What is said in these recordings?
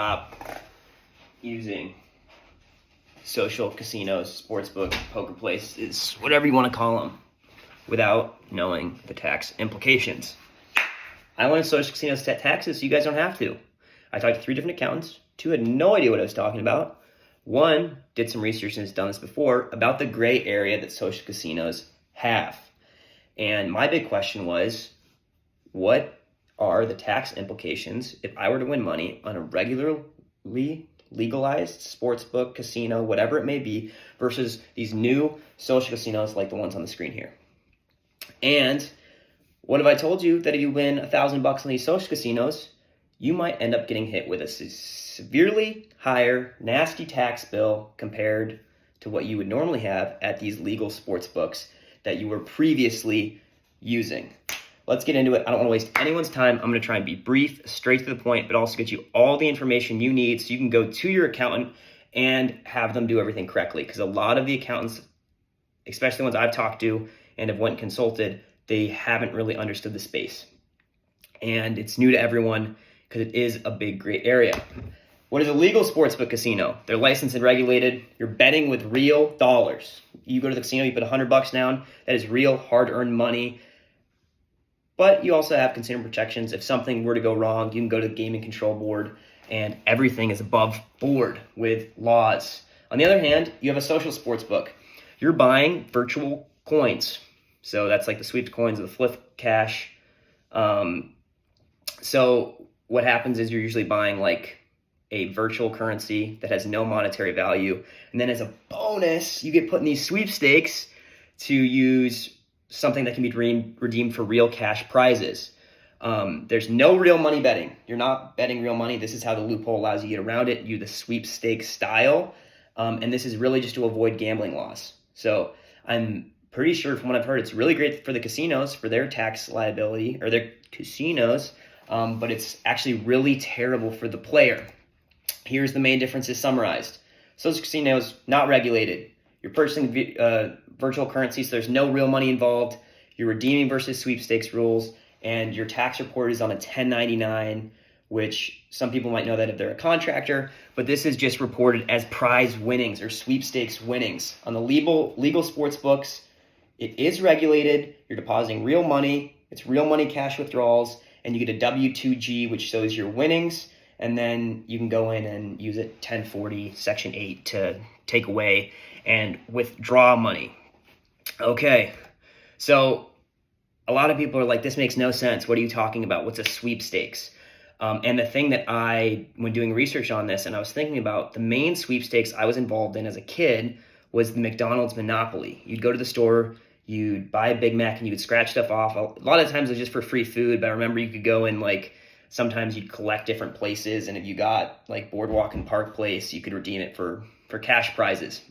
stop using social casinos, sportsbook, poker places, whatever you want to call them, without knowing the tax implications. I wanted social casinos to set taxes so you guys don't have to. I talked to 3 different accountants. 2 had no idea what I was talking about. 1 did some research and has done this before about the gray area that social casinos have. And my big question was, what are the tax implications if I were to win money on a regularly legalized sportsbook, casino, whatever it may be, versus these new social casinos like the ones on the screen here? And what if I told you that if you win $1,000 on these social casinos, you might end up getting hit with a severely higher, nasty tax bill compared to what you would normally have at these legal sports books that you were previously using? Let's get into it. I don't want to waste anyone's time. I'm going to try and be brief, straight to the point, but also get you all the information you need so you can go to your accountant and have them do everything correctly. Because a lot of the accountants, especially the ones I've talked to and have went and consulted, they haven't really understood the space. And it's new to everyone because it is a big gray area. What is a legal sportsbook casino? They're licensed and regulated. You're betting with real dollars. You go to the casino, you put $100 down. That is real hard-earned money. But you also have consumer protections. If something were to go wrong, you can go to the Gaming Control Board, and everything is above board with laws. On the other hand, you have a social sports book. You're buying virtual coins. So that's like the Sweepstakes coins or the Fliff cash. So what happens is you're usually buying like a virtual currency that has no monetary value. And then as a bonus, you get put in these sweepstakes to use something that can be redeemed for real cash prizes. There's no real money betting. You're not betting real money. This is how the loophole allows you to get around it. You do the sweepstakes style. And this is really just to avoid gambling laws. So I'm pretty sure from what I've heard, it's really great for the casinos, for their tax liability, or their casinos, but it's actually really terrible for the player. Here's the main differences summarized. Social casinos, not regulated. You're purchasing virtual currency, so there's no real money involved. You're redeeming versus sweepstakes rules, and your tax report is on a 1099, which some people might know that if they're a contractor, but this is just reported as prize winnings or sweepstakes winnings. On the legal sports books, it is regulated. You're depositing real money. It's real money cash withdrawals, and you get a W-2G, which shows your winnings, and then you can go in and use it 1040 Section 8 to take away and withdraw money. Okay, so a lot of people are like, this makes no sense. What are you talking about? What's a sweepstakes? And the thing that when doing research on this, and I was thinking about the main sweepstakes I was involved in as a kid was the McDonald's Monopoly. You'd go to the store, you'd buy a Big Mac, and you would scratch stuff off. A lot of times it was just for free food, but I remember you could go in sometimes you'd collect different places, and if you got like Boardwalk and Park Place, you could redeem it for cash prizes.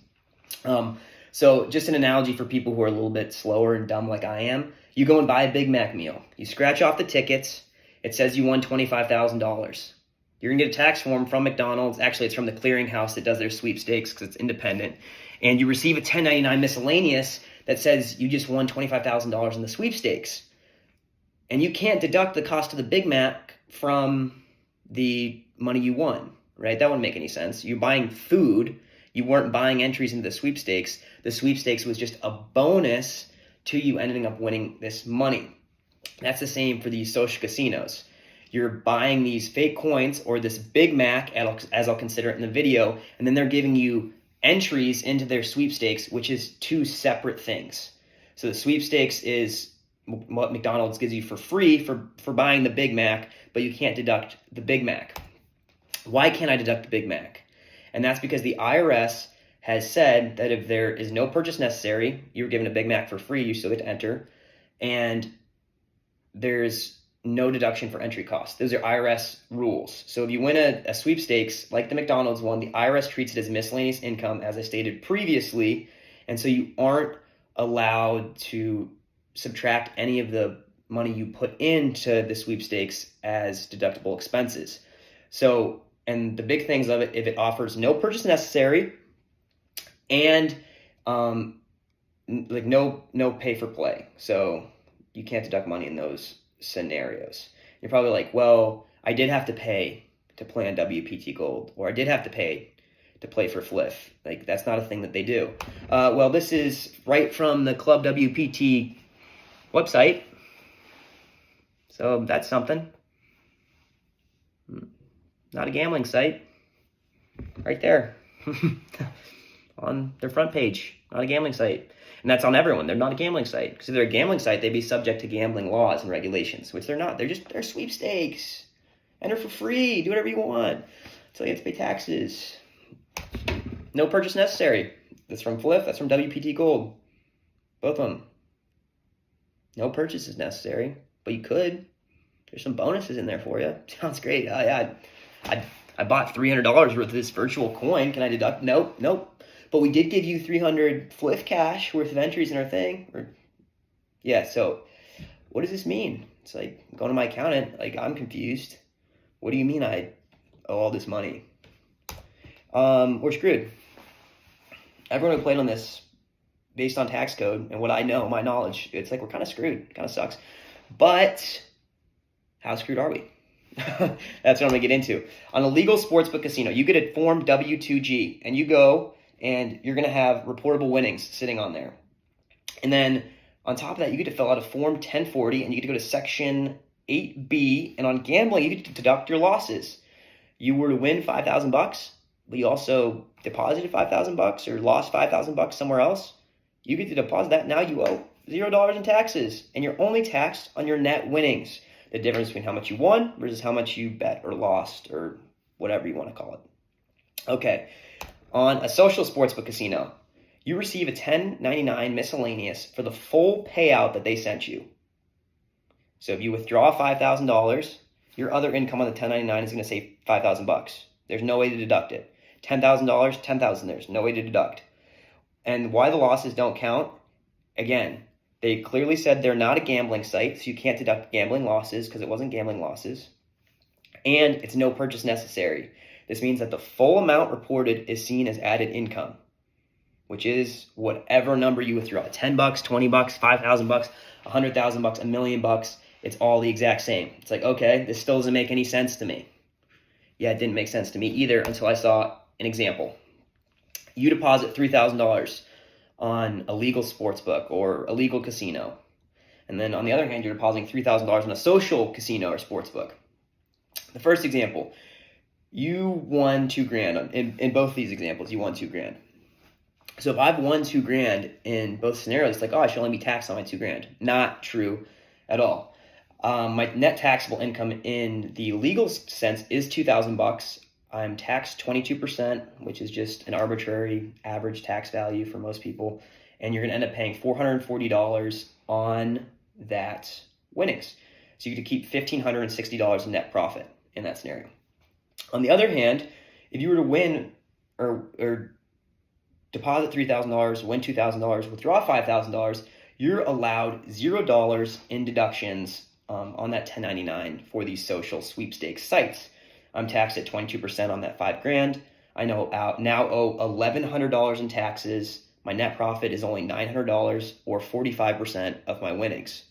So just an analogy for people who are a little bit slower and dumb like I am, you go and buy a Big Mac meal. You scratch off the tickets. It says you won $25,000. You're going to get a tax form from McDonald's. Actually, it's from the clearinghouse that does their sweepstakes because it's independent. And you receive a 1099 miscellaneous that says you just won $25,000 in the sweepstakes. And you can't deduct the cost of the Big Mac from the money you won, right? That wouldn't make any sense. You're buying food. You weren't buying entries into the sweepstakes. The sweepstakes was just a bonus to you ending up winning this money. That's the same for these social casinos. You're buying these fake coins or this Big Mac, as I'll consider it in the video, and then they're giving you entries into their sweepstakes, which is 2 separate things. So the sweepstakes is what McDonald's gives you for free for buying the Big Mac, but you can't deduct the Big Mac. Why can't I deduct the Big Mac? And that's because the IRS has said that if there is no purchase necessary, you're given a Big Mac for free, you still get to enter, and there's no deduction for entry costs. Those are IRS rules. So if you win a sweepstakes like the McDonald's one, the IRS treats it as miscellaneous income, as I stated previously, and so you aren't allowed to subtract any of the money you put into the sweepstakes as deductible expenses. So, and the big things of it, if it offers no purchase necessary and no pay for play. So you can't deduct money in those scenarios. You're probably like, well, I did have to pay to play on WPT Gold, or I did have to pay to play for Fliff. Like, that's not a thing that they do. Well, this is right from the Club WPT website. So that's something. Not a gambling site. Right there. On their front page. Not a gambling site. And that's on everyone. They're not a gambling site. Because if they're a gambling site, they'd be subject to gambling laws and regulations, which they're not. They're sweepstakes. Enter for free. Do whatever you want. Until you have to pay taxes. No purchase necessary. That's from Fliff. That's from WPT Gold. Both of them. No purchase is necessary. But you could. There's some bonuses in there for you. Sounds great. I bought $300 worth of this virtual coin. Can I deduct? Nope. But we did give you 300 Fliff cash worth of entries in our thing. Yeah, so what does this mean? It's like going to my accountant, like, I'm confused. What do you mean I owe all this money? We're screwed. Everyone who played on this, based on tax code and what I know, my knowledge, it's like we're kind of screwed. It kind of sucks. But how screwed are we? That's what I'm going to get into. On a legal sportsbook casino, you get a form W2G, and you go and you're going to have reportable winnings sitting on there. And then on top of that, you get to fill out a form 1040, and you get to go to section 8B. And on gambling, you get to deduct your losses. You were to win $5,000, but you also deposited $5,000 or lost $5,000 somewhere else. You get to deposit that. Now you owe $0 in taxes, and you're only taxed on your net winnings. The difference between how much you won versus how much you bet or lost or whatever you want to call it. Okay. On a social sportsbook casino, you receive a $10.99 miscellaneous for the full payout that they sent you. So if you withdraw $5,000, your other income on the $10.99 is going to say $5,000. There's no way to deduct it. $10,000, $10,000. There's no way to deduct. And why the losses don't count? Again, they clearly said they're not a gambling site, so you can't deduct gambling losses because it wasn't gambling losses. And it's no purchase necessary. This means that the full amount reported is seen as added income, which is whatever number you withdraw. $10, $20, $5,000, $100,000, $1 million. It's all the exact same. It's like, okay, this still doesn't make any sense to me. Yeah, it didn't make sense to me either until I saw an example. You deposit $3,000 on a legal sportsbook or a legal casino. And then on the other hand, you're depositing $3,000 on a social casino or sportsbook. The first example, you won $2,000. In both these examples, you won $2,000. So if I've won $2,000 in both scenarios, it's like, oh, I should only be taxed on my $2,000. Not true at all. My net taxable income in the legal sense is $2,000. I'm taxed 22%, which is just an arbitrary average tax value for most people. And you're going to end up paying $440 on that winnings. So you get to keep $1,560 in net profit in that scenario. On the other hand, if you were to win or deposit $3,000, win $2,000, withdraw $5,000, you're allowed $0 in deductions on that 1099 for these social sweepstakes sites. I'm taxed at 22% on that $5,000. I now owe $1,100 in taxes. My net profit is only $900 or 45% of my winnings.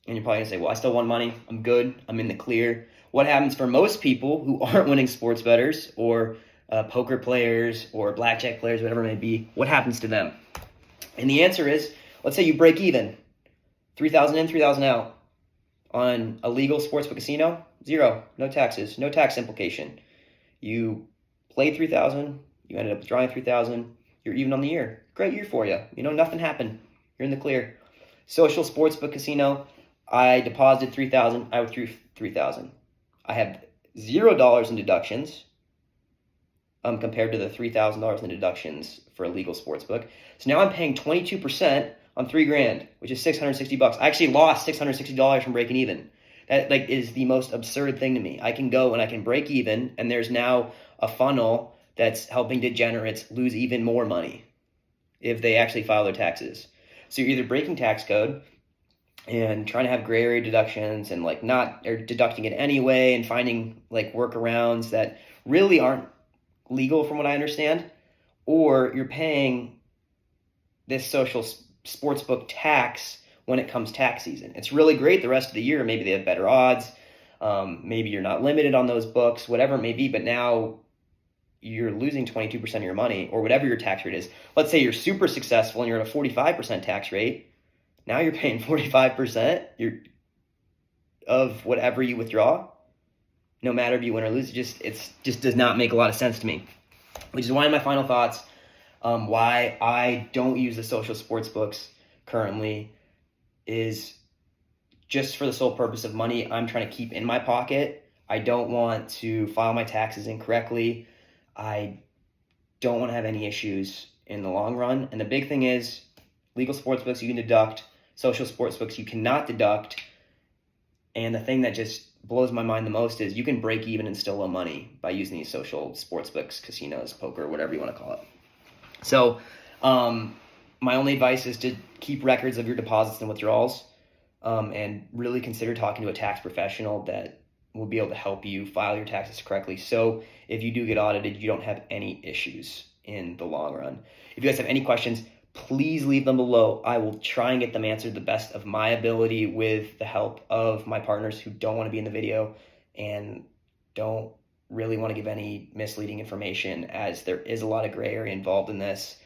And you're probably gonna say, well, I still won money. I'm good. I'm in the clear. What happens for most people who aren't winning sports bettors or poker players or blackjack players, whatever it may be, what happens to them? And the answer is, let's say you break even, 3,000 in, 3,000 out. On a legal sportsbook casino, zero, no taxes, no tax implication. You played 3,000, you ended up withdrawing 3,000, you're even on the year. Great year for you. You know, nothing happened. You're in the clear. Social sportsbook casino, I deposited 3,000, I withdrew 3,000. I have $0 in deductions compared to the $3,000 in deductions for a legal sportsbook. So now I'm paying 22% on $3,000, which is $660. I actually lost $660 from breaking even. That is the most absurd thing to me. I can go and I can break even, and there's now a funnel that's helping degenerates lose even more money if they actually file their taxes. So you're either breaking tax code and trying to have gray area deductions and not or deducting it anyway and finding workarounds that really aren't legal from what I understand, or you're paying this social sportsbook tax when it comes tax season. It's really great the rest of the year. Maybe they have better odds. Maybe you're not limited on those books, whatever it may be, but now you're losing 22% of your money, or whatever your tax rate is. Let's say you're super successful and you're at a 45% tax rate. Now you're paying 45% of whatever you withdraw, no matter if you win or lose. It just does not make a lot of sense to me. Which is why my final thoughts, why I don't use the social sports books currently, is just for the sole purpose of money I'm trying to keep in my pocket. I don't want to file my taxes incorrectly. I don't want to have any issues in the long run. And the big thing is, legal sports books you can deduct, social sports books you cannot deduct. And the thing that just blows my mind the most is you can break even and still owe money by using these social sports books, casinos, poker, whatever you want to call it. So my only advice is to keep records of your deposits and withdrawals, and really consider talking to a tax professional that will be able to help you file your taxes correctly. So if you do get audited, you don't have any issues in the long run. If you guys have any questions, please leave them below. I will try and get them answered the best of my ability with the help of my partners who don't want to be in the video and don't really want to give any misleading information, as there is a lot of gray area involved in this.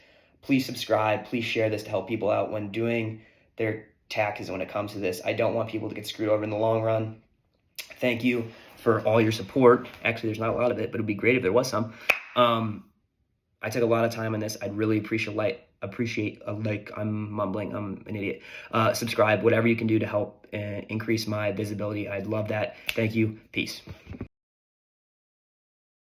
Please subscribe. Please share this to help people out when doing their taxes when it comes to this. I don't want people to get screwed over in the long run. Thank you for all your support. Actually, there's not a lot of it, but it'd be great if there was some. I took a lot of time on this. I'd really appreciate a like. I'm mumbling. I'm an idiot. Subscribe, whatever you can do to help increase my visibility. I'd love that. Thank you. Peace.